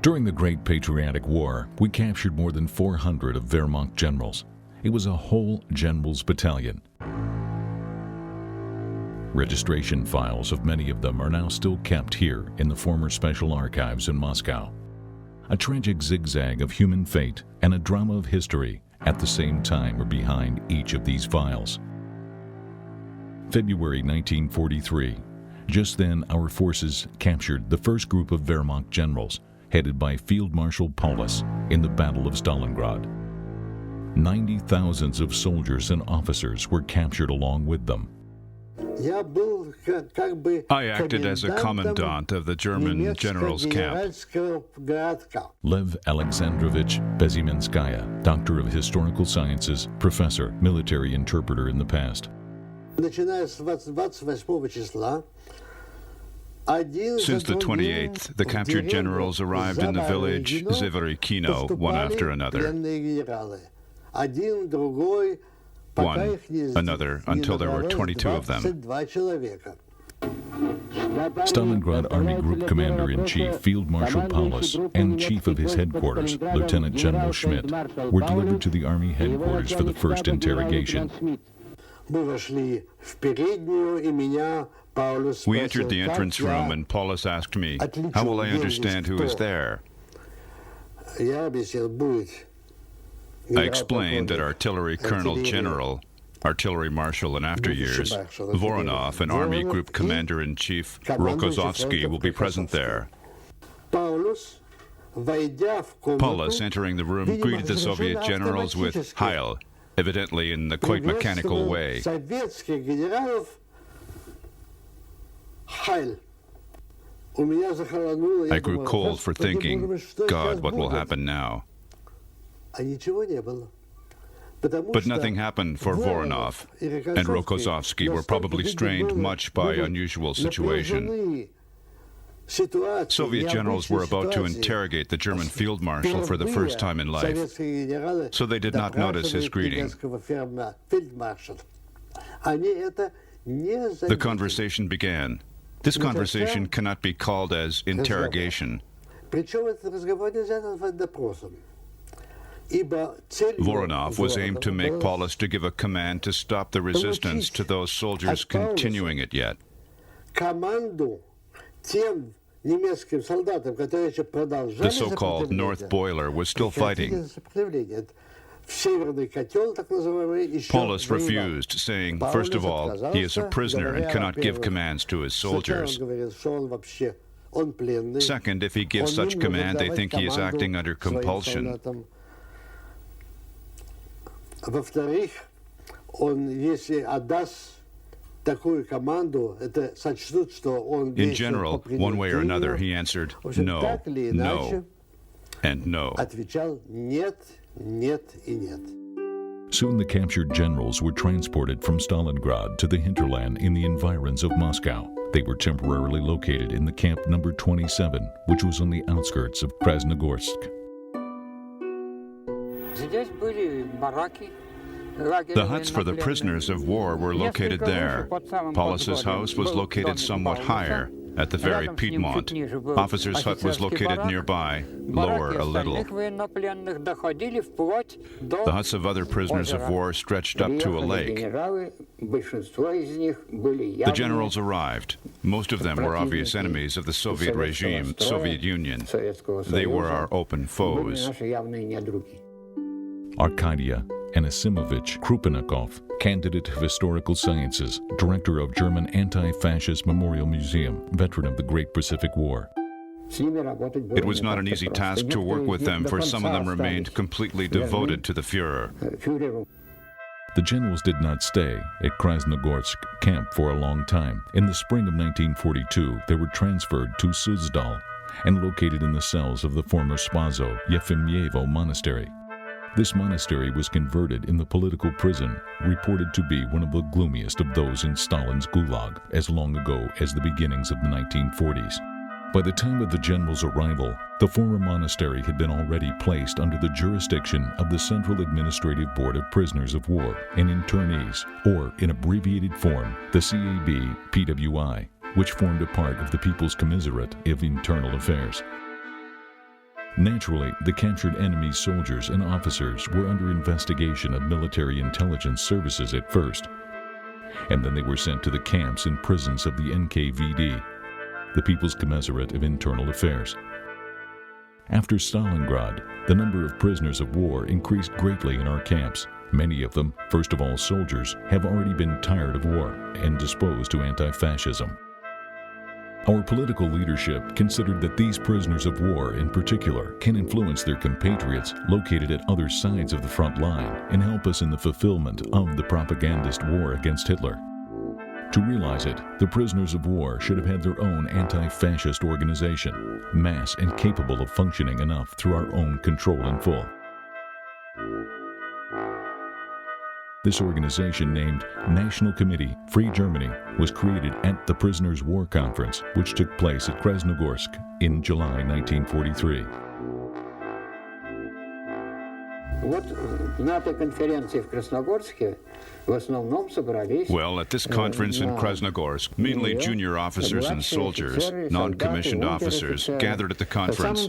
During the Great Patriotic War, we captured more than 400 of Wehrmacht generals. It was a whole general's battalion. Registration files of many of them are now still kept here in the former Special Archives in Moscow. A tragic zigzag of human fate and a drama of history at the same time are behind each of these files. February 1943. Just then, our forces captured the first group of Wehrmacht generals, headed by Field Marshal Paulus in the Battle of Stalingrad. 90,000 of soldiers and officers were captured along with them. I acted as a commandant of the German generals' camp. Lev Alexandrovich Bezimenskaya, Doctor of Historical Sciences, Professor, Military Interpreter in the past. Since the 28th, the captured generals arrived in the village Zverekino one after another. One, another, until there were 22 of them. Stalingrad Army Group Commander-in-Chief Field Marshal Paulus and Chief of his headquarters, Lieutenant General Schmidt, were delivered to the Army headquarters for the first interrogation. We entered the entrance room and Paulus asked me, "How will I understand who is there?" I explained that Artillery Colonel General, Artillery Marshal in after years, Voronov, and Army Group Commander-in-Chief Rokozovsky will be present there. Paulus, entering the room, greeted the Soviet generals with "Heil," evidently in the quite mechanical way. I grew cold for thinking, God, what will happen now? But nothing happened for Voronov, and Rokozovsky were probably strained much by unusual situation. Soviet generals were about to interrogate the German field marshal for the first time in life, so they did not notice his greeting. The conversation began. This conversation cannot be called as interrogation. Voronov was aimed to make Paulus to give a command to stop the resistance to those soldiers continuing it yet. The so-called North Boiler was still fighting. Paulus refused, saying, first of all, he is a prisoner and cannot give commands to his soldiers. Second, if he gives such command, they think he is acting under compulsion. In general, one way or another, he answered, no, no, and no. Soon the captured generals were transported from Stalingrad to the hinterland in the environs of Moscow. They were temporarily located in the camp number 27, which was on the outskirts of Krasnogorsk. The huts for the prisoners of war were located there. Paulus's house was located somewhat higher, at the very Piedmont. Officer's hut was located nearby, lower a little. The huts of other prisoners of war stretched up to a lake. The generals arrived. Most of them were obvious enemies of the Soviet regime, Soviet Union. They were our open foes. Arkadia Anasimovich Krupenikov, candidate of Historical Sciences, director of German Anti-Fascist Memorial Museum, veteran of the Great Pacific War. It was not an easy task to work with them, for some of them remained completely devoted to the Führer. The generals did not stay at Krasnogorsk camp for a long time. In the spring of 1942, they were transferred to Suzdal and located in the cells of the former Spaso Yefimyevo monastery. This monastery was converted in the political prison, reported to be one of the gloomiest of those in Stalin's Gulag as long ago as the beginnings of the 1940s. By the time of the general's arrival, the former monastery had been already placed under the jurisdiction of the Central Administrative Board of Prisoners of War and Internees, or in abbreviated form, the CAB-PWI, which formed a part of the People's Commissariat of Internal Affairs. Naturally, the captured enemy soldiers and officers were under investigation of military intelligence services at first, and then they were sent to the camps and prisons of the NKVD, the People's Commissariat of Internal Affairs. After Stalingrad, the number of prisoners of war increased greatly in our camps. Many of them, first of all soldiers, have already been tired of war and disposed to anti-fascism. Our political leadership considered that these prisoners of war in particular can influence their compatriots located at other sides of the front line and help us in the fulfillment of the propagandist war against Hitler. To realize it, the prisoners of war should have had their own anti-fascist organization, mass and capable of functioning enough through our own control in full. This organization, named National Committee Free Germany, was created at the Prisoners' War Conference, which took place at Krasnogorsk in July 1943. Well, at this conference in Krasnogorsk, mainly junior officers and soldiers, non-commissioned officers, gathered at the conference,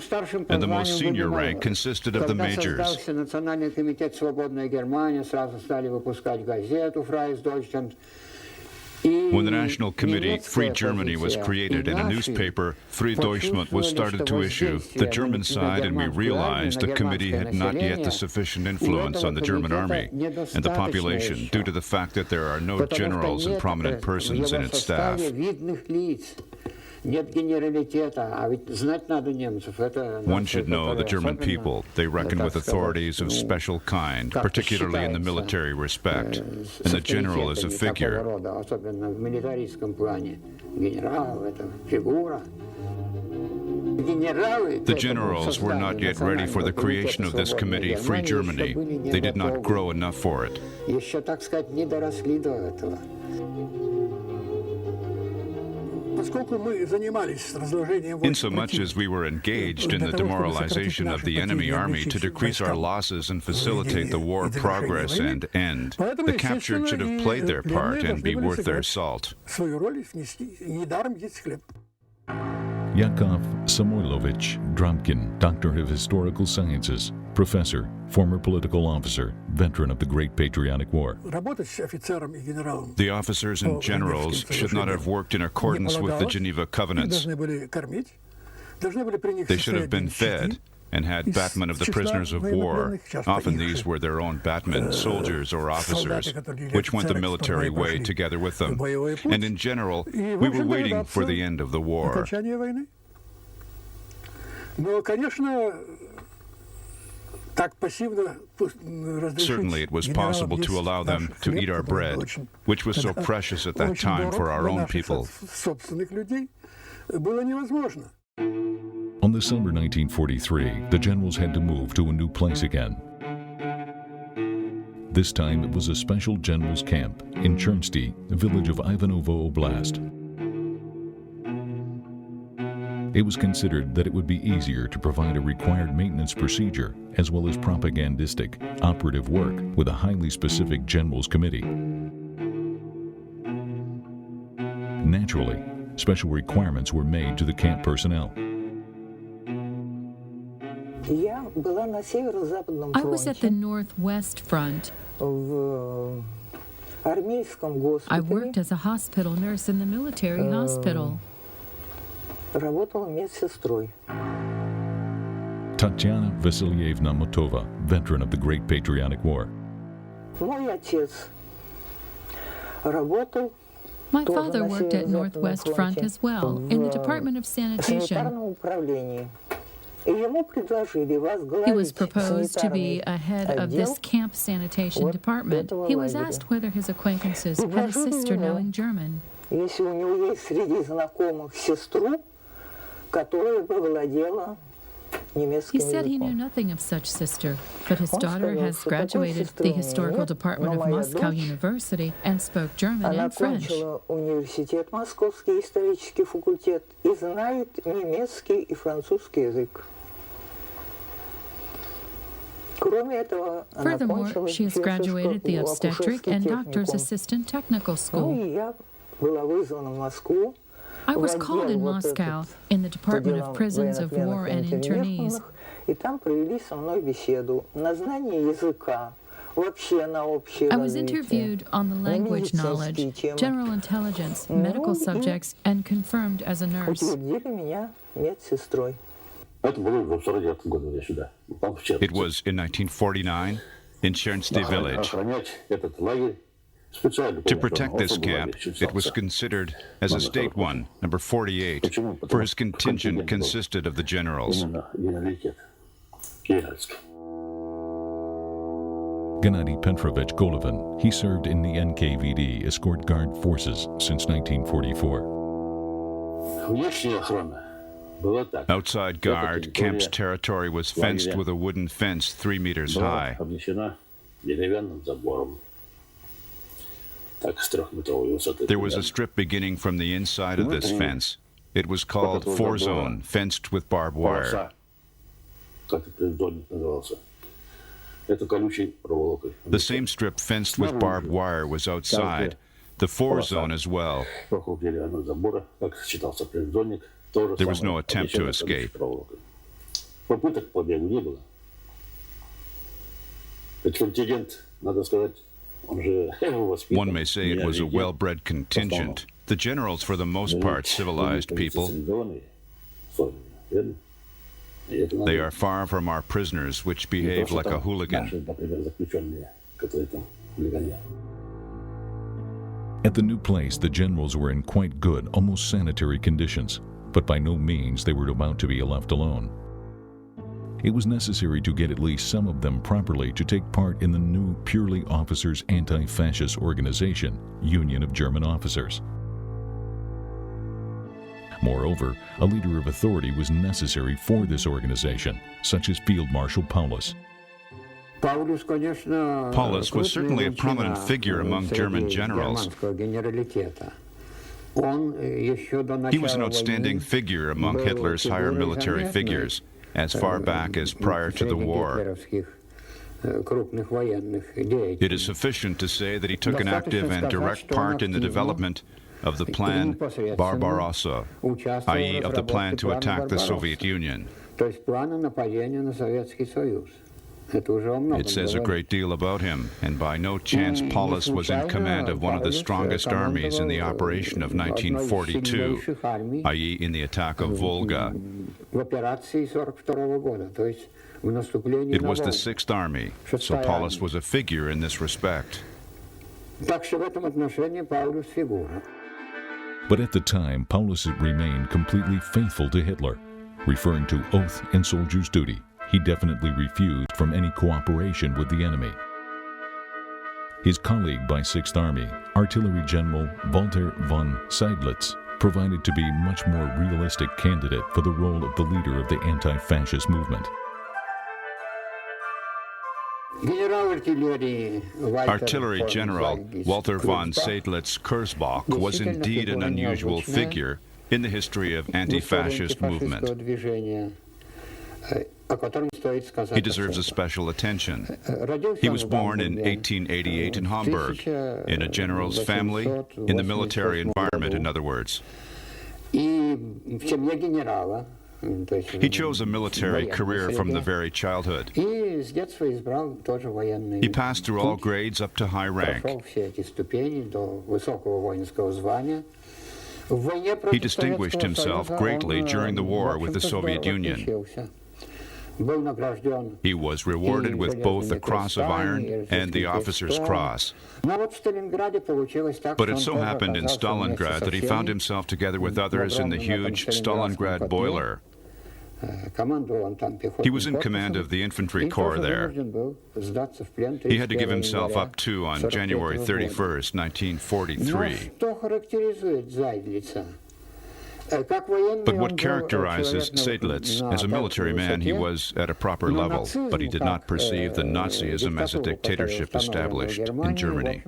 and the most senior rank consisted of the majors. When the National Committee Free Germany was created and a newspaper, Free Deutschland, was started to issue, the German side and we realized the committee had not yet the sufficient influence on the German army and the population due to the fact that there are no generals and prominent persons in its staff. One should know the German people. They reckon with authorities of special kind, particularly in the military respect. And the general is a figure. The generals were not yet ready for the creation of this committee, Free Germany. They did not grow enough for it. Insomuch as we were engaged in the demoralization of the enemy army to decrease our losses and facilitate the war progress and end, the captured should have played their part and be worth their salt. Yakov Samoilovich Dromkin, Doctor of Historical Sciences, professor, former political officer, veteran of the Great Patriotic War. The officers and generals should not have worked in accordance with the Geneva Covenants. They should have been fed and had batmen of the prisoners of war. Often these were their own batmen, soldiers or officers, which went the military way together with them. And in general, we were waiting for the end of the war. Certainly it was possible to allow them to eat our bread, which was so precious at that time for our own people. On December 1943, the generals had to move to a new place again. This time it was a special generals camp in Chernsty, a village of Ivanovo Oblast. It was considered that it would be easier to provide a required maintenance procedure as well as propagandistic, operative work with a highly specific generals committee. Naturally, special requirements were made to the camp personnel. I was at the Northwest Front. I worked as a hospital nurse in the military hospital. Tatiana Vasilyevna Motova, veteran of the Great Patriotic War. My father worked at Northwest Front as well, in the Department of Sanitation. He was proposed to be a head of this camp sanitation department. He was asked whether his acquaintances had a sister knowing German. He said he knew nothing of such sister, but his daughter has graduated the Historical Department of Moscow University and spoke German and French. Furthermore, she has graduated the Obstetric and Doctor's Assistant Technical School. I was called in Moscow in the Department of Prisons of War and Internees. И там провели со мной беседу на знание языка, вообще на общее I was развитие. interviewed on the language knowledge, general intelligence, medical subjects, and confirmed as a nurse. Утвердили меня медсестрой. It was in 1949 in Chernsty village. To protect this camp, it was considered as a state one, number 48, for his contingent consisted of the generals. Gennady Petrovich Golovin, he served in the NKVD escort guard forces since 1944. Outside guard, camp's territory was fenced with a wooden fence 3 meters high. There was a strip beginning from the inside of this fence. It was called 4-zone, fenced with barbed wire. The same strip fenced with barbed wire was outside, the 4-zone as well. There was no attempt to escape. One may say it was a well-bred contingent. The generals, for the most part, civilized people. They are far from our prisoners, which behave like a hooligan. At the new place, the generals were in quite good, almost sanitary conditions, but by no means they were about to be left alone. It was necessary to get at least some of them properly to take part in the new purely officers' anti-fascist organization, Union of German Officers. Moreover, a leader of authority was necessary for this organization, such as Field Marshal Paulus. Paulus was certainly a prominent figure among German generals. He was an outstanding figure among Hitler's higher military figures, as far back as prior to the war. It is sufficient to say that he took an active and direct part in the development of the Plan Barbarossa, i.e. of the plan to attack the Soviet Union. It says a great deal about him, and by no chance Paulus was in command of one of the strongest armies in the operation of 1942, i.e. in the attack of Volga. It was the 6th Army, so Paulus was a figure in this respect. But at the time, Paulus remained completely faithful to Hitler. Referring to oath and soldier's duty, he definitely refused from any cooperation with the enemy. His colleague by 6th Army, Artillery General Walter von Seydlitz, proved to be a much more realistic candidate for the role of the leader of the anti-fascist movement. Artillery General Walter von Seydlitz-Kurzbach was indeed an unusual figure in the history of anti-fascist movement. He deserves a special attention. He was born in 1888 in Hamburg, in a general's family, in the military environment, in other words. He chose a military career from the very childhood. He passed through all grades up to high rank. He distinguished himself greatly during the war with the Soviet Union. He was rewarded with both the Cross of Iron and the Officer's Cross. But it so happened in Stalingrad that he found himself together with others in the huge Stalingrad boiler. He was in command of the infantry corps there. He had to give himself up too on January 31st, 1943. But what characterizes Seydlitz, as a military man, he was at a proper level, but he did not perceive the Nazism as a dictatorship established in Germany.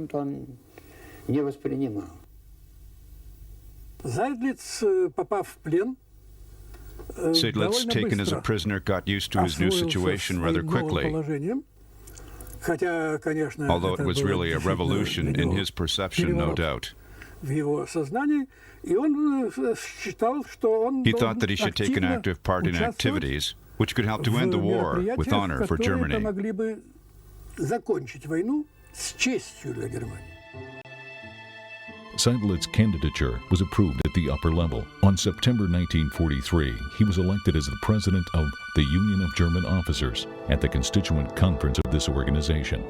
Seydlitz, taken as a prisoner, got used to his new situation rather quickly, although it was really a revolution in his perception, no doubt. He thought that he should take an active part in activities which could help to end the war with honor for Germany. Seidlitz' candidature was approved at the upper level. On September 1943, he was elected as the president of the Union of German Officers at the constituent conference of this organization.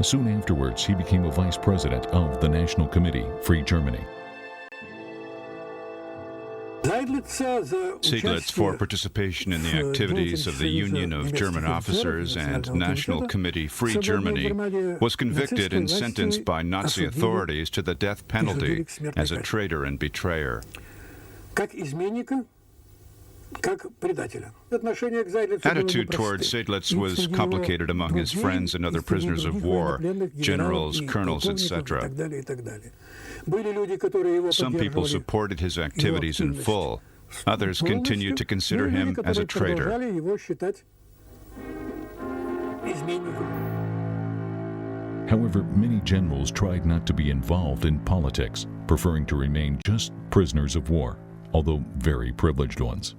Soon afterwards, he became a vice president of the National Committee, Free Germany. Seidlitz, for participation in the activities of the Union of German Officers and National Committee Free Germany, was convicted and sentenced by Nazi authorities to the death penalty as a traitor and betrayer. Attitude towards Seidlitz was complicated among his friends and other prisoners of war, generals, colonels, etc. Some people supported his activities in full. Others continued to consider him as a traitor. However, many generals tried not to be involved in politics, preferring to remain just prisoners of war, although very privileged ones.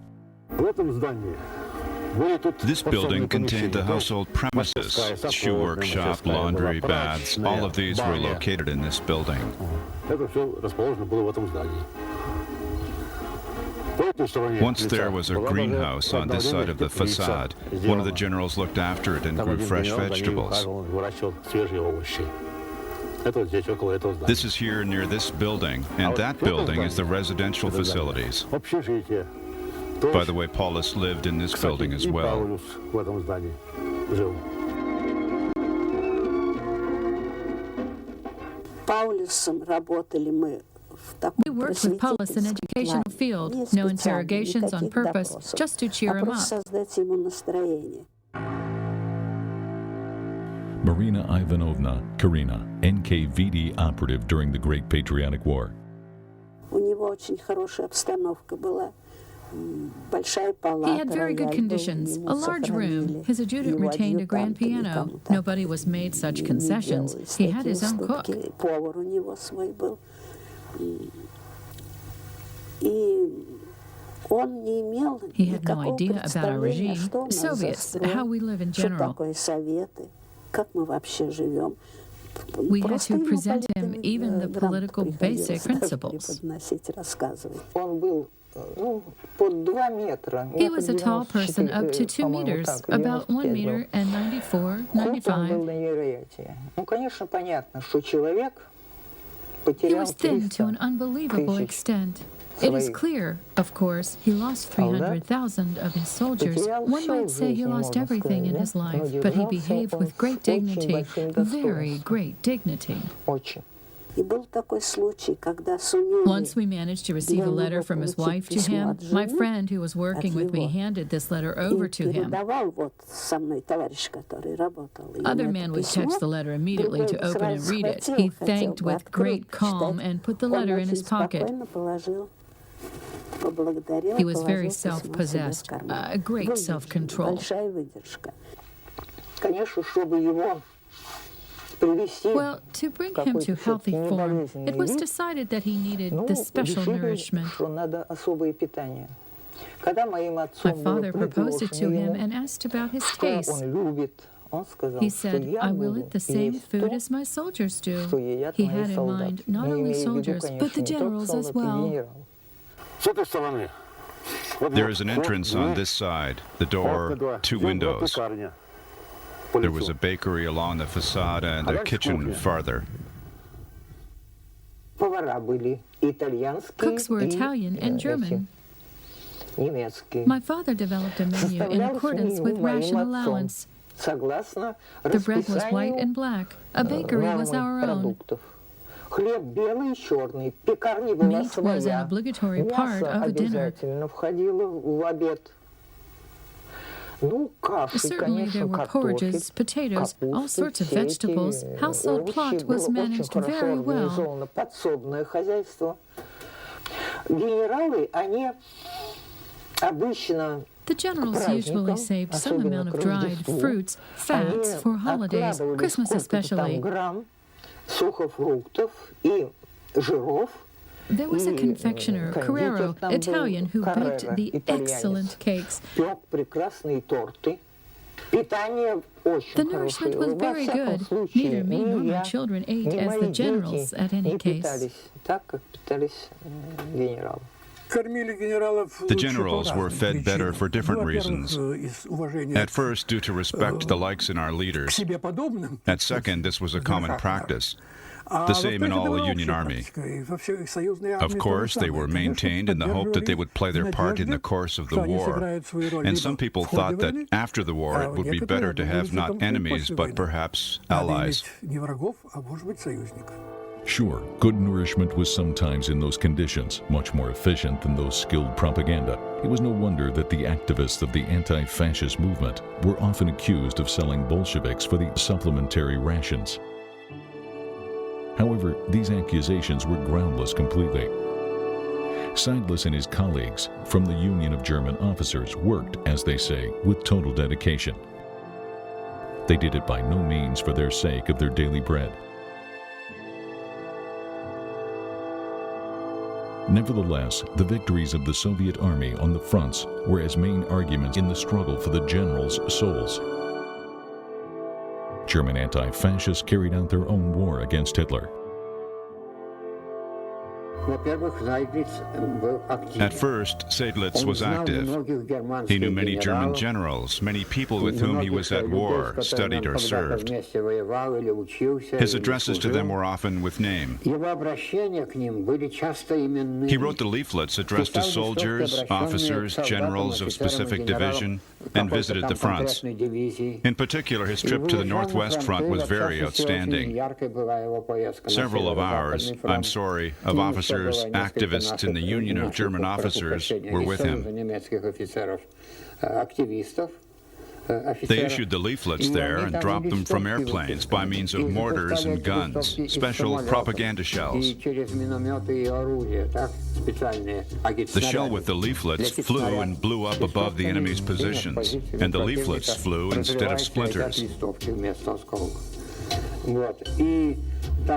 This building contained the household premises, shoe workshop, laundry, baths. All of these were located in this building. Once there was a greenhouse on this side of the facade. One of the generals looked after it and grew fresh vegetables. This is here near this building, and that building is the residential facilities. By the way, Paulus lived in this building as well. We worked with Paulus in educational field, no interrogations on purpose, just to cheer him up. Marina Ivanovna Karina, NKVD operative during the Great Patriotic War. He had very good conditions, a large room. His adjutant retained a grand piano. Nobody was made such concessions. He had his own cook. He had no idea about our regime, Soviets, how we live in general. We had to present him even the political basic principles. He was a tall person up to 2 meters, about 1 meter and 94, 95. He was thin to an unbelievable extent. It is clear, of course, he lost 300,000 of his soldiers. One might say he lost everything in his life, but he behaved with great dignity, very great dignity. Once we managed to receive a letter from his wife to him. My friend who was working with me handed this letter over to him. Other men would touch the letter immediately to open and read it. He thanked with great calm and put the letter in his pocket. He was very self-possessed, great self-control. Well, to bring him to healthy form, it was decided that he needed this special nourishment. My father proposed it to him and asked about his taste. He said, "I will eat the same food as my soldiers do." He had in mind not only soldiers, but the generals as well. There is an entrance on this side, the door, 2 windows. There was a bakery along the facade and a kitchen farther. Cooks were Italian and German. My father developed a menu in accordance with ration allowance. The bread was white and black. A bakery was our own. Meat was an obligatory part of a dinner. Certainly there were porridges, potatoes, all sorts of vegetables. Household plot was managed very well. The generals usually saved some amount of dried fruits, fats, for holidays, Christmas especially. сухофруктов и жиров. There was a confectioner, Carrero, Italian, who baked the excellent cakes. Пек прекрасные торты. Питание очень The nourishment was very good. Neither me nor my children ate as the generals, at any case. Так, как питались генералы. The generals were fed better for different reasons. At first, due to respect to the likes in our leaders. At second, this was a common practice. The same in all the Union Army. Of course, they were maintained in the hope that they would play their part in the course of the war. And some people thought that after the war it would be better to have not enemies, but perhaps allies. Sure, good nourishment was sometimes in those conditions, much more efficient than those skilled propaganda. It was no wonder that the activists of the anti-fascist movement were often accused of selling Bolsheviks for the supplementary rations. However, these accusations were groundless completely. Seidlitz and his colleagues from the Union of German Officers worked, as they say, with total dedication. They did it by no means for their sake of their daily bread. Nevertheless, the victories of the Soviet Army on the fronts were as main arguments in the struggle for the generals' souls. German anti-fascists carried out their own war against Hitler. At first, Seidlitz was active. He knew many German generals, many people with whom he was at war, studied or served. His addresses to them were often with name. He wrote the leaflets addressed to soldiers, officers, generals of specific division, and visited the fronts. In particular, his trip to the Northwest Front was very outstanding. Several of ours, I'm sorry, of officers, activists in the Union of German Officers were with him. They issued the leaflets there and dropped them from airplanes by means of mortars and guns, special propaganda shells. The shell with the leaflets flew and blew up above the enemy's positions, and the leaflets flew instead of splinters. They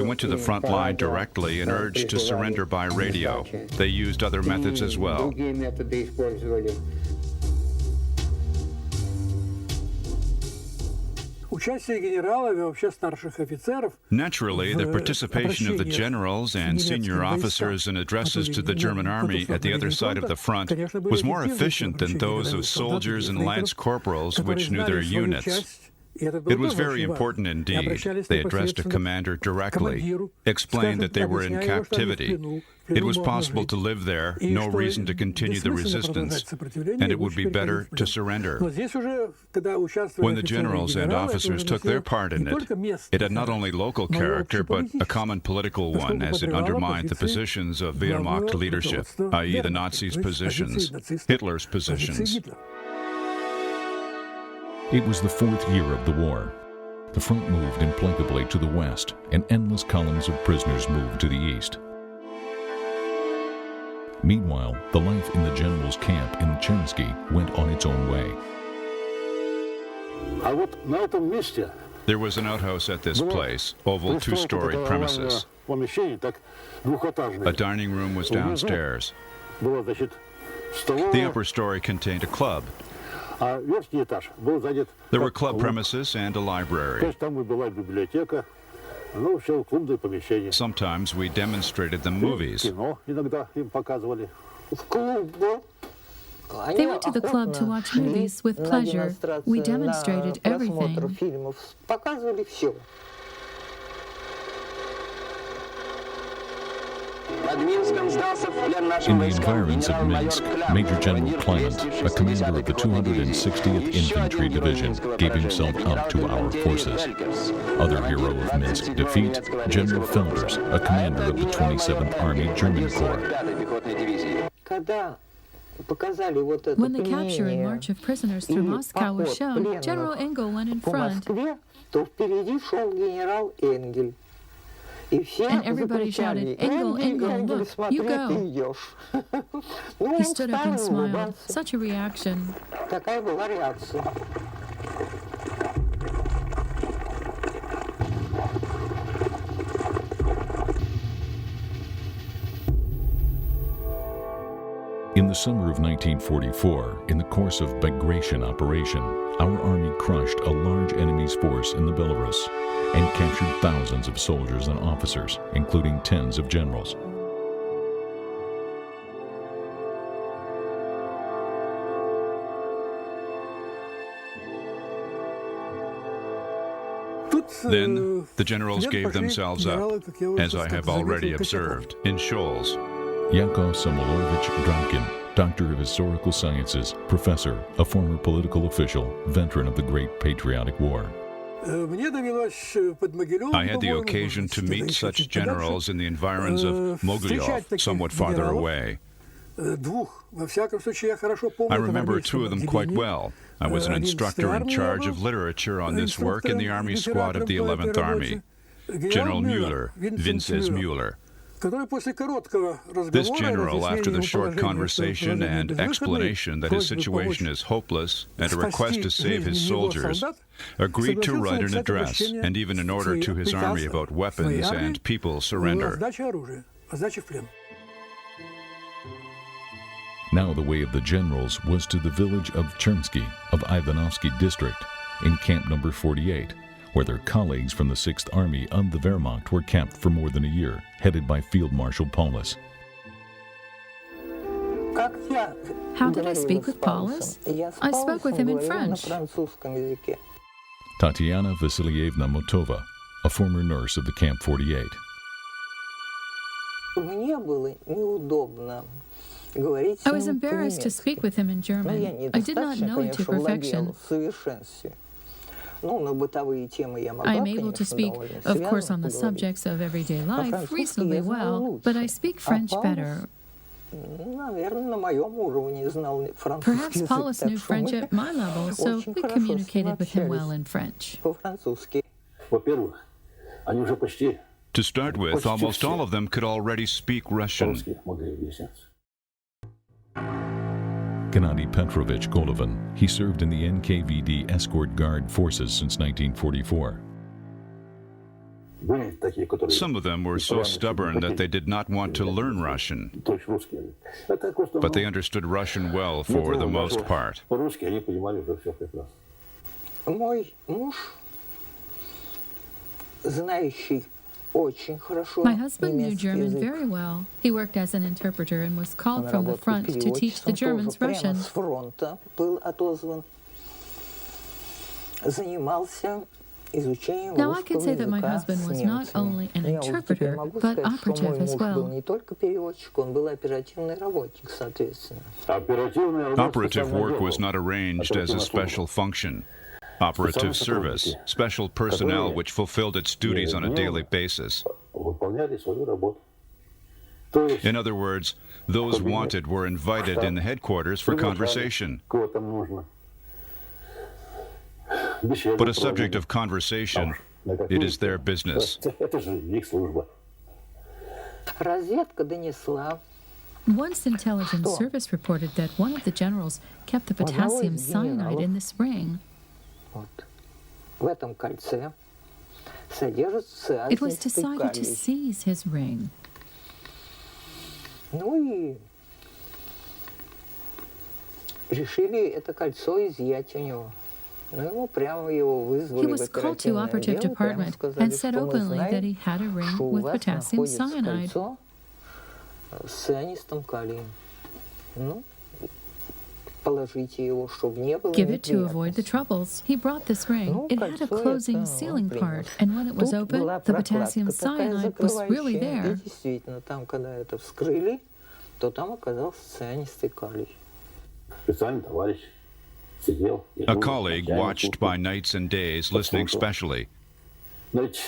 went to the front line directly and urged to surrender by radio. They used other methods as well. Naturally, the participation of the generals and senior officers in addresses to the German army at the other side of the front was more efficient than those of soldiers and lance corporals which knew their units. It was very important indeed. They addressed a commander directly, explained that they were in captivity. It was possible to live there, no reason to continue the resistance, and it would be better to surrender. When the generals and officers took their part in it, it had not only local character, but a common political one, as it undermined the positions of Wehrmacht leadership, i.e. the Nazis' positions, Hitler's positions. It was the fourth year of the war. The front moved implacably to the west, and endless columns of prisoners moved to the east. Meanwhile, the life in the general's camp in Chernsky went on its own way. There was an outhouse at this place, oval two-story premises. A dining room was downstairs. The upper story contained a club. There were club premises and a library. Sometimes we demonstrated the movies. They went to the club to watch movies with pleasure. We demonstrated everything. In the environs of Minsk, Major General Clement, a commander of the 260th Infantry Division, gave himself up to our forces. Other hero of Minsk defeat, General Felders, a commander of the 27th Army German Corps. When the capture and march of prisoners through Moscow was shown, General Engel went in front. And everybody shouted, "Engel, Engel, look, you go." He stood up and smiled. Such a reaction. the summer of 1944, in the course of Bagration operation, our army crushed a large enemy's force in the Belarus and captured thousands of soldiers and officers, including tens of generals. Then the generals gave themselves up, as I have already observed, in shoals. Yakov Samoilovich Drankin, Doctor of Historical Sciences, professor, a former political official, veteran of the Great Patriotic War. I had the occasion to meet such generals in the environs of Mogilev, somewhat farther away. I remember two of them quite well. I was an instructor in charge of literature on this work in the Army Squad of the 11th Army. General Müller, Vinces Müller. This general, after the short conversation and explanation that his situation is hopeless and a request to save his soldiers, agreed to write an address and even an order to his army about weapons and people's surrender. Now the way of the generals was to the village of Chernsky of Ivanovsky district in Camp Number 48, where their colleagues from the 6th Army of the Wehrmacht were camped for more than a year, headed by Field Marshal Paulus. How did I speak with Paulus? I spoke with him in French. Tatiana Vasilyevna Motova, a former nurse of the Camp 48. I was embarrassed to speak with him in German. I did not know it to perfection. I am able to speak, of course, on the subjects of everyday life reasonably well, but I speak French better. Perhaps Paulus knew French at my level, so we communicated with him well in French. To start with, almost all of them could already speak Russian. Gennady Petrovich Golovin, he served in the NKVD escort guard forces since 1944. Some of them were so stubborn that they did not want to learn Russian, but they understood Russian well for the most part. My husband knew German very well. He worked as an interpreter and was called from the front to teach the Germans Russian. Now I can say that my husband was not only an interpreter, but operative as well. Operative work was not arranged as a special function. Operative service, special personnel which fulfilled its duties on a daily basis. In other words, those wanted were invited in the headquarters for conversation. But a subject of conversation, it is their business. Once intelligence service reported that one of the generals kept the potassium cyanide in this ring. It was decided to seize his ring. He was called to operative department and said openly that he had a ring with potassium cyanide. Give it to avoid the troubles. He brought this ring. It had a closing sealing part, and when it was opened, the potassium cyanide was really there. A colleague watched by nights and days, listening specially. But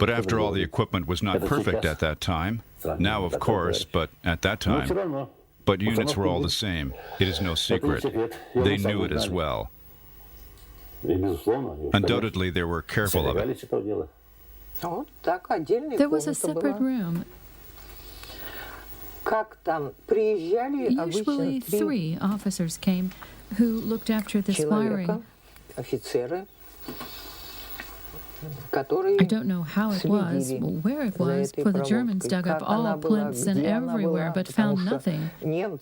after all, the equipment was not perfect at that time. Now, of course, but at that time. But units were all the same. It is no secret. They knew it as well. Undoubtedly, they were careful of it. There was a separate room. Usually 3 officers came who looked after this wiring. I don't know how it was, or where it was, for the Germans dug up all plinths and everywhere, but found nothing. But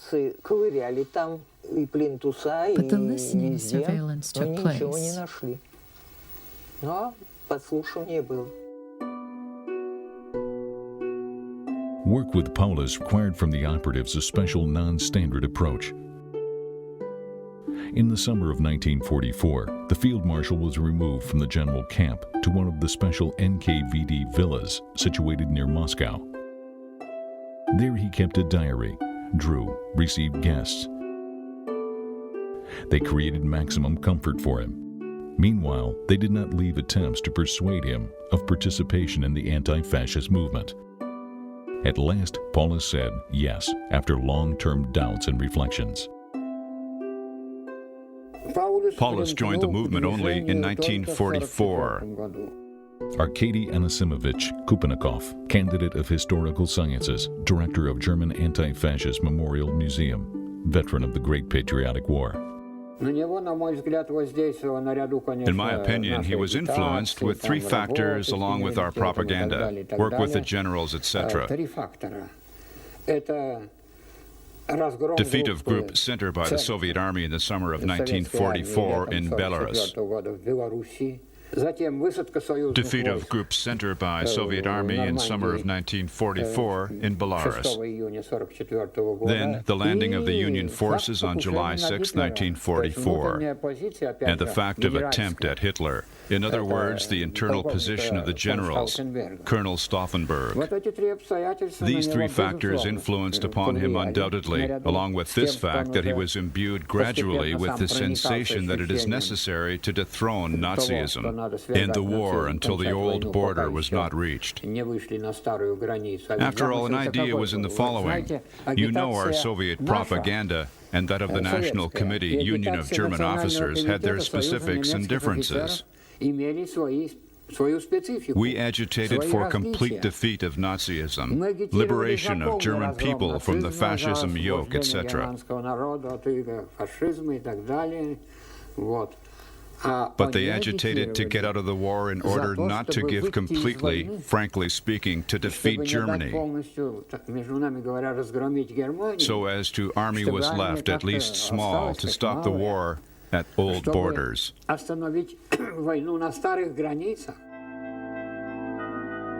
the listening surveillance took place. Work with Paulus required from the operatives a special non-standard approach. In the summer of 1944, the field marshal was removed from the general camp to one of the special NKVD villas situated near Moscow. There he kept a diary, drew, received guests. They created maximum comfort for him. Meanwhile, they did not leave attempts to persuade him of participation in the anti-fascist movement. At last, Paulus said yes after long-term doubts and reflections. Paulus joined the movement only in 1944. Arkady Anasimovich Kupinikov, candidate of Historical Sciences, director of German Anti-Fascist Memorial Museum, veteran of the Great Patriotic War. In my opinion, he was influenced with three factors along with our propaganda, work with the generals, etc. Defeat of Group Center by the Soviet Army in the summer of 1944 in Belarus. Defeat of Group Center by Soviet Army in summer of 1944 in Belarus. Then the landing of the Union forces on July 6, 1944, and the fact of attempt at Hitler. In other words, the internal position of the generals, Colonel Stauffenberg. These three factors influenced upon him undoubtedly, along with this fact that he was imbued gradually with the sensation that it is necessary to dethrone Nazism, end the war until the old border was not reached. After all, an idea was in the following. You know our Soviet propaganda and that of the National Committee Union of German Officers had their specifics and differences. We agitated for complete defeat of Nazism, liberation of German people from the fascism yoke, etc. But they agitated to get out of the war in order not to give completely, frankly speaking, to defeat Germany, so as to army was left, at least small, to stop the war at old borders.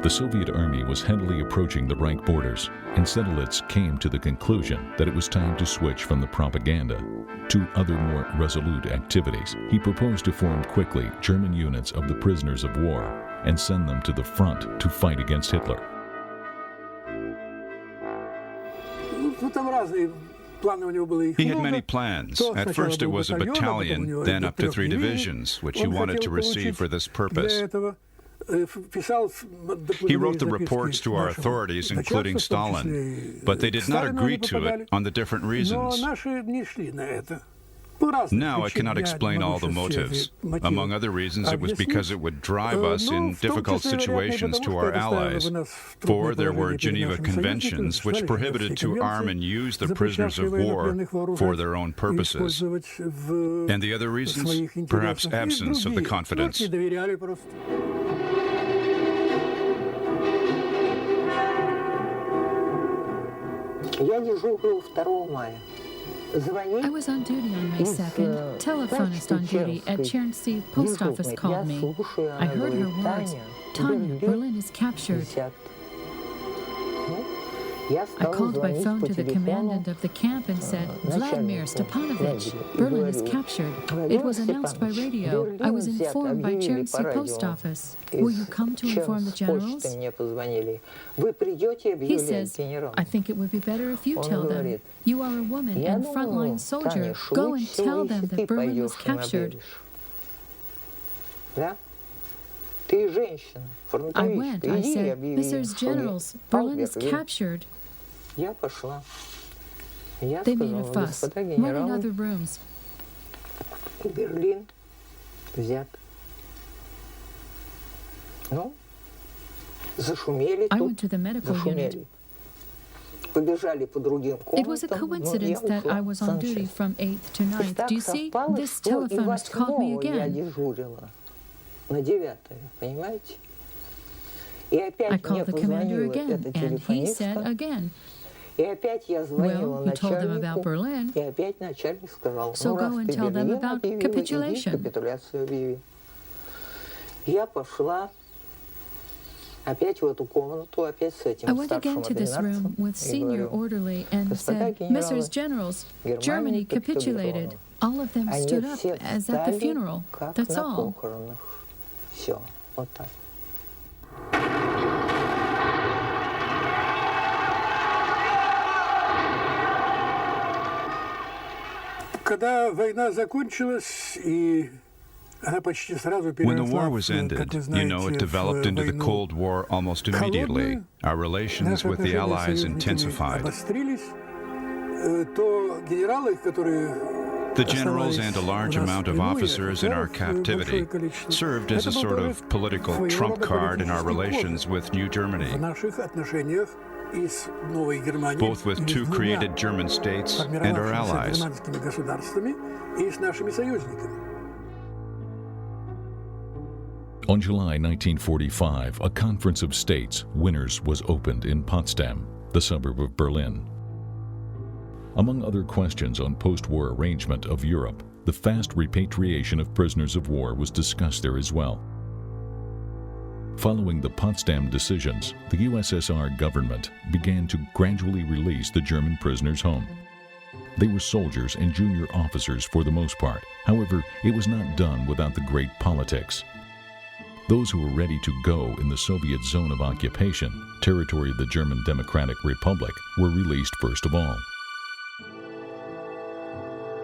The Soviet army was heavily approaching the Reich borders, and Sedlitz came to the conclusion that it was time to switch from the propaganda to other more resolute activities. He proposed to form quickly German units of the prisoners of war and send them to the front to fight against Hitler. He had many plans. At first it was a battalion, then up to 3 divisions, which he wanted to receive for this purpose. He wrote the reports to our authorities, including Stalin, but they did not agree to it on the different reasons. Now I cannot explain all the motives. Among other reasons, it was because it would drive us in difficult situations to our allies. For there were Geneva Conventions which prohibited to arm and use the prisoners of war for their own purposes. And the other reasons? Perhaps absence of the confidence. I was on duty on May 2nd. Telephonist on duty at Cherncy post office called me. I heard her words. Tanya, Berlin is captured. I called by phone to the commandant of the camp and said, Vladimir Stepanovich, Berlin is captured. It was announced by radio. I was informed by Cherncy post office. Will you come to inform the generals? He says, I think it would be better if you tell them. You are a woman and frontline soldier. Go and tell them that Berlin was captured. I went. I said, Messrs. Generals, Berlin is captured. They made a fuss. Went in other rooms. Berlin взят. I went to the medical unit. It was a coincidence that I was on duty from 8th to 9th. Do you see? This telephonist called me again. на 9-е, понимаете? И I опять мне called the commander позвонила again, эта and he said телефонистка, again. и опять я звонила Well, he told them about начальнику, Berlin, и опять начальник сказал, so ну раз go and ты tell them Берлин about объявила, иди capitulation. капитуляцию объяви. Я пошла опять в эту комнату, опять с этим I went старшим again to this room ординарцем with и senior говорю, orderly and господа said, Messrs. Generals, Германия Germany capitulated. капитулировала. All of them Они stood up все as at the встали, funeral. как That's на all. похоронах. Все, вот так. Когда война закончилась и она почти сразу When the war переросла, was как ended, вы you знаете, know, it в developed into the войну Cold War almost immediately. Our relations наши with the отношения с Allies союзниками intensified. обострились, то генералы, которые The generals оставались and a large у нас amount of в плену, и officers in our офицеров большое captivity количество, served as a это был sort тоже of political своего trump рода card in our политический relations козырь with New Germany, в наших отношениях и с Новой Германией, both with или two с двумя created German states and our формировавшимися allies. германскими государствами и с нашими союзниками. On July 1945, a conference of states, winners, was opened in Potsdam, the suburb of Berlin. Among other questions on post-war arrangement of Europe, the fast repatriation of prisoners of war was discussed there as well. Following the Potsdam decisions, the USSR government began to gradually release the German prisoners home. They were soldiers and junior officers for the most part. However, it was not done without the great politics. Those who were ready to go in the Soviet zone of occupation, territory of the German Democratic Republic, were released first of all.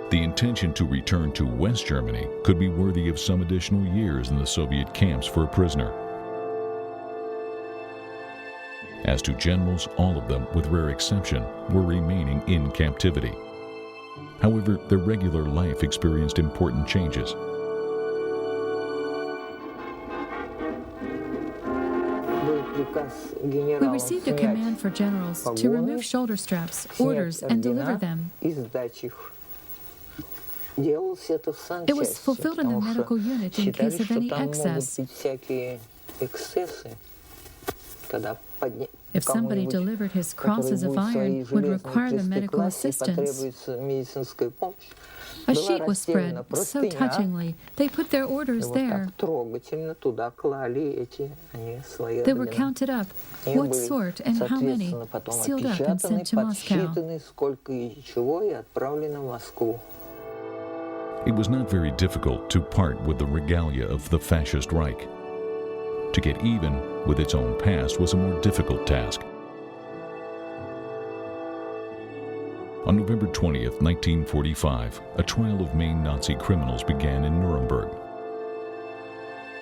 The intention to return to West Germany could be worthy of some additional years in the Soviet camps for a prisoner. As to generals, all of them, with rare exception, were remaining in captivity. However, their regular life experienced important changes. We received a command for generals to remove shoulder straps, orders, and deliver them. It was fulfilled in the medical unit in case of any excess. If somebody delivered his crosses of iron, would require the medical assistance. A sheet was spread so touchingly. They put their orders there. They were counted up, what sort and how many, sealed up and sent to Moscow. It was not very difficult to part with the regalia of the fascist Reich. To get even with its own past was a more difficult task. On November 20th, 1945, a trial of main Nazi criminals began in Nuremberg.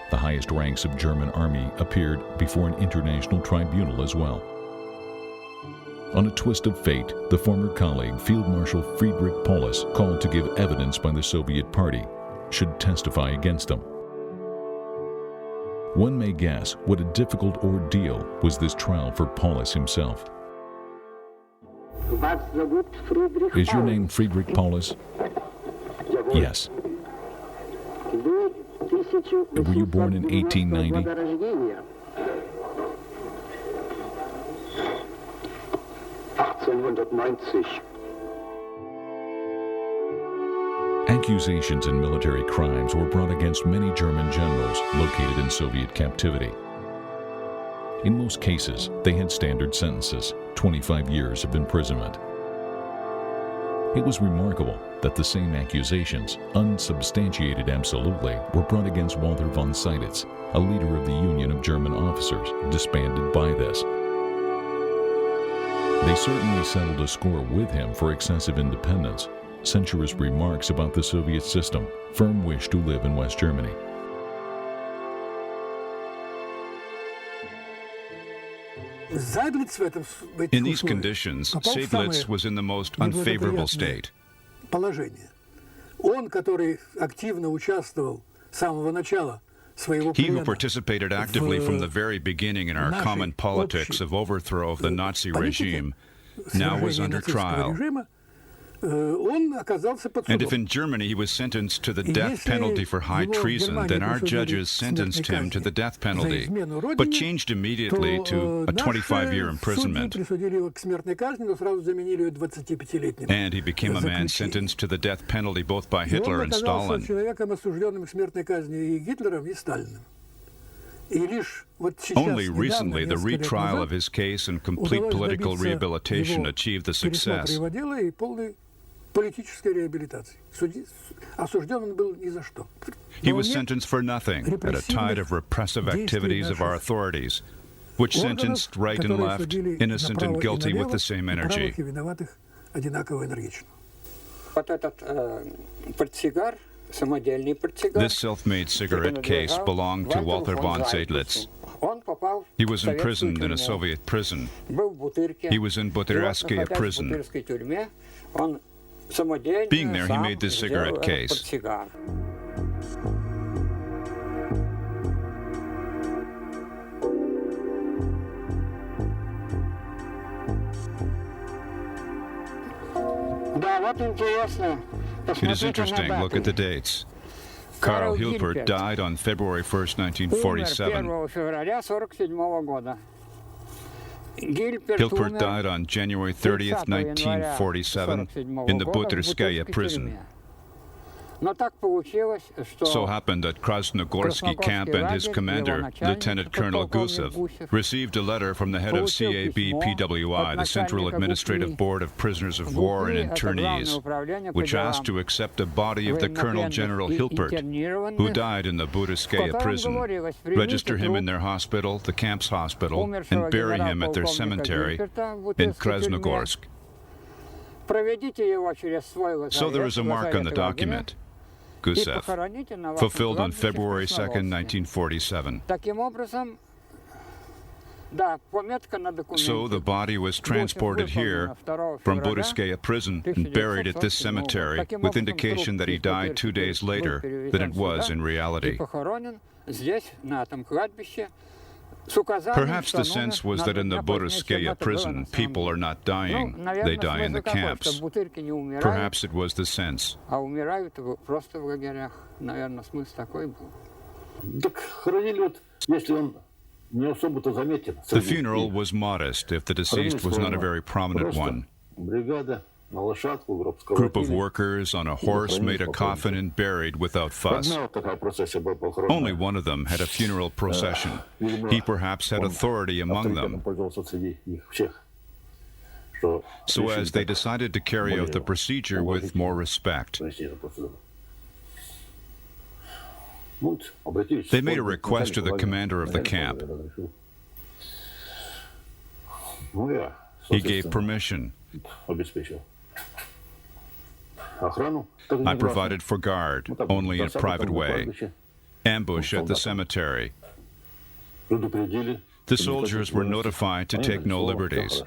The highest ranks of German army appeared before an international tribunal as well. On a twist of fate, the former colleague, Field Marshal Friedrich Paulus, called to give evidence by the Soviet Party, should testify against them. One may guess what a difficult ordeal was this trial for Paulus himself. Is your name Friedrich Paulus? Yes. Were you born in 1890? Accusations and military crimes were brought against many German generals located in Soviet captivity. In most cases, they had standard sentences, 25 years of imprisonment. It was remarkable that the same accusations, unsubstantiated absolutely, were brought against Walter von Seyditz, a leader of the Union of German Officers, disbanded by this. They certainly settled a score with him for excessive independence, censorious remarks about the Soviet system, firm wish to live in West Germany. In these conditions, Seydlitz was in the most unfavorable state. He who participated actively from the very beginning in our common politics of overthrow of the Nazi regime now was under trial. And if in Germany he was sentenced to the death penalty for high treason, then our judges sentenced him to the death penalty, but changed immediately to a 25-year imprisonment. And he became a man sentenced to the death penalty both by Hitler and Stalin. Only recently, the retrial of his case and complete political rehabilitation achieved the success. He was sentenced for nothing at a tide of repressive activities of our authorities, which sentenced right and left, innocent and guilty with the same energy. This self-made cigarette case belonged to Walter von Seydlitz. He was imprisoned in a Soviet prison. He was in Butyrskaya prison. Being there, he made this cigarette case. It is interesting. Look at the dates. Karl Hilpert died on February 1st, 1947. Hilpert died on January 30th, 1947, in the Butyrskaya prison. So happened that Krasnogorsky camp and his commander, Lieutenant Colonel Gusev, received a letter from the head of CAB-PWI, the Central Administrative Board of Prisoners of War and Internees, which asked to accept a body of the Colonel General Hilpert, who died in the Butyrskaya prison, register him in their hospital, the camp's hospital, and bury him at their cemetery in Krasnogorsk. So there is a mark on the document. Gusev, fulfilled on February 2nd, 1947. So the body was transported here from Butyrskaya prison and buried at this cemetery with indication that he died 2 days later than it was in reality. Perhaps the sense was that in the Butyrskaya prison, people are not dying, they die in the camps. Perhaps it was the sense. The funeral was modest if the deceased was not a very prominent one. Group of workers on a horse made a coffin and buried without fuss. Only one of them had a funeral procession. He perhaps had authority among them. So as they decided to carry out the procedure with more respect. They made a request to the commander of the camp. He gave permission. I provided for guard, only in a private way. Ambush at the cemetery. The soldiers were notified to take no liberties.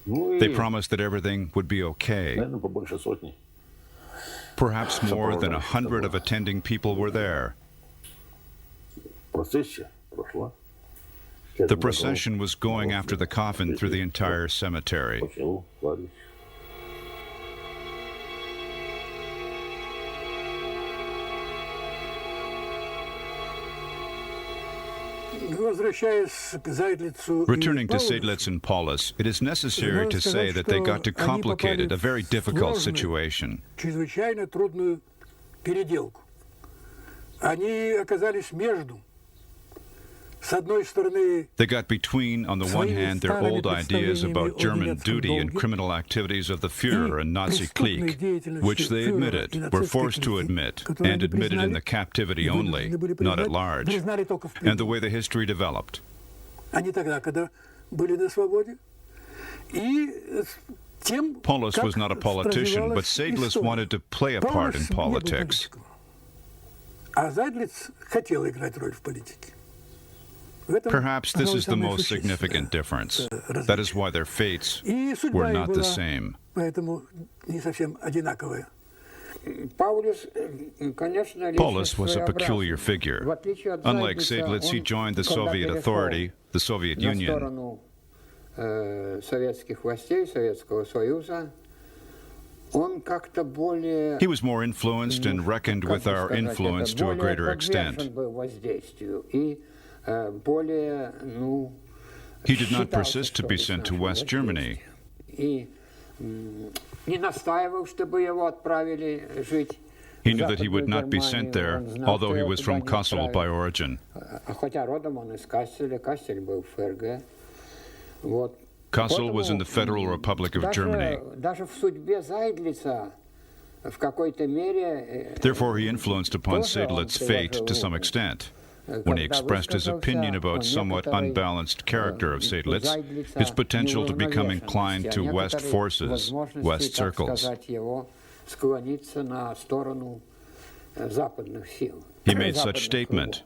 They promised that everything would be okay. Perhaps more than 100 of attending people were there. The procession was going after the coffin through the entire cemetery. Returning to Seydlitz and Paulus, it is necessary to say that they got to complicated, a very difficult situation. They got between, on the one hand, their old ideas about German duty and criminal activities of the Führer and Nazi clique, which they admitted, were forced to admit, and admitted in the captivity only, not at large, and the way the history developed. Paulus was not a politician, but Seydlitz wanted to play a part in politics. Perhaps this is the most significant difference. That is why their fates were not the same. Paulus was a peculiar figure. Unlike Seydlitz, he joined the Soviet authority, the Soviet Union. советских властей, Советского Союза, он как-то более... He was more influenced and reckoned with our influence to a greater extent. He did not persist to be sent to West Germany. He knew that he would not be sent there, although he was from Kassel by origin. Kassel was in the Federal Republic of Germany. Therefore, he influenced upon Seydlitz' fate to some extent. When he expressed his opinion about somewhat unbalanced character of Seydlitz, his potential to become inclined to West forces, West circles. He made such statement.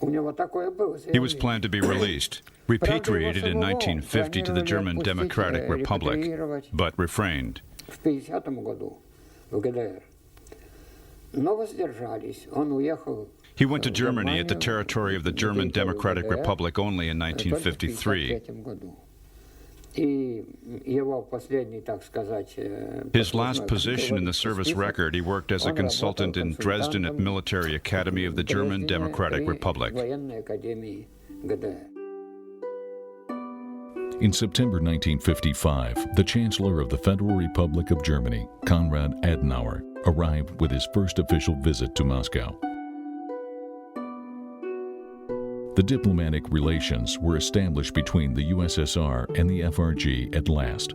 He was planned to be released, repatriated in 1950 to the German Democratic Republic, but refrained. He went to Germany at the territory of the German Democratic Republic only in 1953. His last position in the service record, he worked as a consultant in Dresden at Military Academy of the German Democratic Republic. In September 1955, the Chancellor of the Federal Republic of Germany, Konrad Adenauer, arrived with his first official visit to Moscow. The diplomatic relations were established between the USSR and the FRG at last.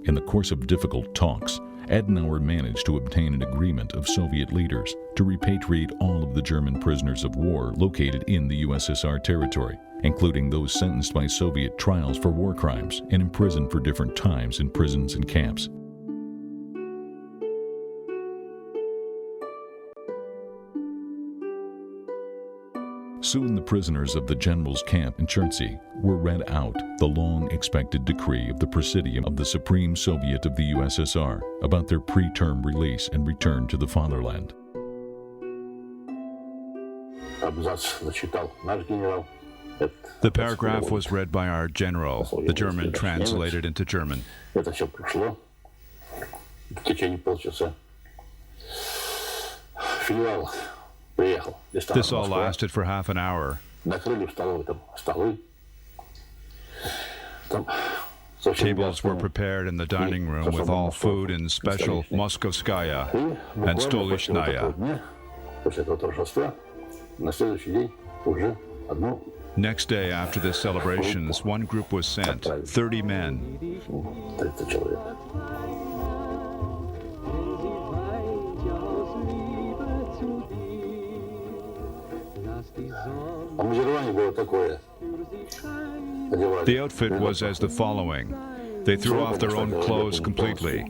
In the course of difficult talks, Adenauer managed to obtain an agreement of Soviet leaders to repatriate all of the German prisoners of war located in the USSR territory, including those sentenced by Soviet trials for war crimes and imprisoned for different times in prisons and camps. Soon the prisoners of the general's camp in Chertsey were read out the long-expected decree of the Presidium of the Supreme Soviet of the USSR about their preterm release and return to the fatherland. The paragraph was read by our general, the German translated into German. This all lasted for half an hour. Tables were prepared in the dining room with all food in special Moskovskaya and Stolichnaya. Next day after the celebrations, one group was sent, 30 men. The outfit was as the following. They threw off their own clothes completely.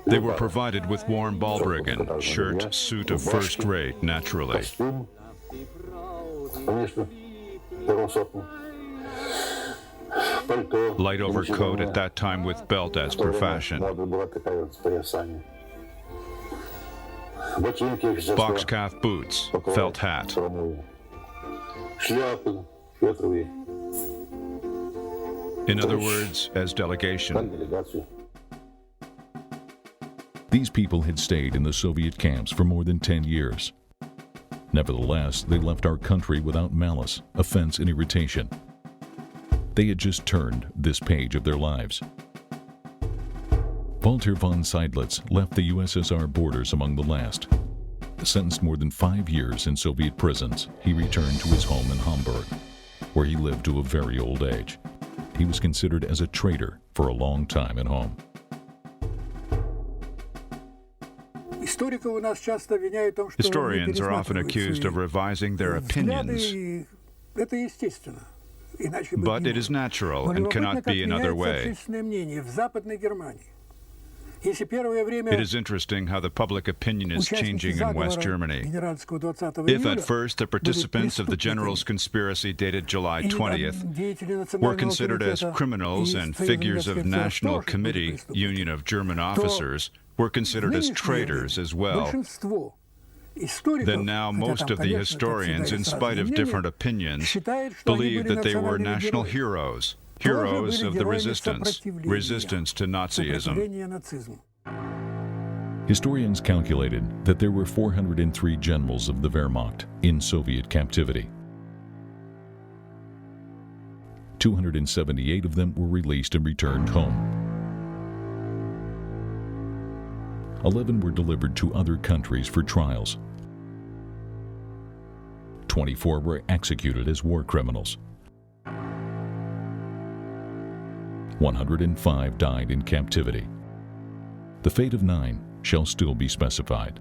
They were provided with warm balbriggan, shirt, suit of first rate, naturally. Light overcoat at that time with belt as per fashion. Box calf boots, felt hat. In other words, as delegation. These people had stayed in the Soviet camps for more than 10 years. Nevertheless, they left our country without malice, offense, and irritation. They had just turned this page of their lives. Walter von Seydlitz left the USSR borders among the last. Sentenced more than 5 years in Soviet prisons, he returned to his home in Hamburg, where he lived to a very old age. He was considered as a traitor for a long time at home. Historians are often accused of revising their opinions. But it is natural and cannot be another way. It is interesting how the public opinion is changing in West Germany. If at first the participants of the general's conspiracy dated July 20th were considered as criminals and figures of National Committee, Union of German Officers, were considered as traitors as well, then now most of the historians, in spite of different opinions, believe that they were national heroes, heroes of the resistance to Nazism. Historians calculated that there were 403 generals of the Wehrmacht in Soviet captivity. 278 of them were released and returned home. 11 were delivered to other countries for trials. 24 were executed as war criminals. 105 died in captivity. The fate of 9 shall still be specified.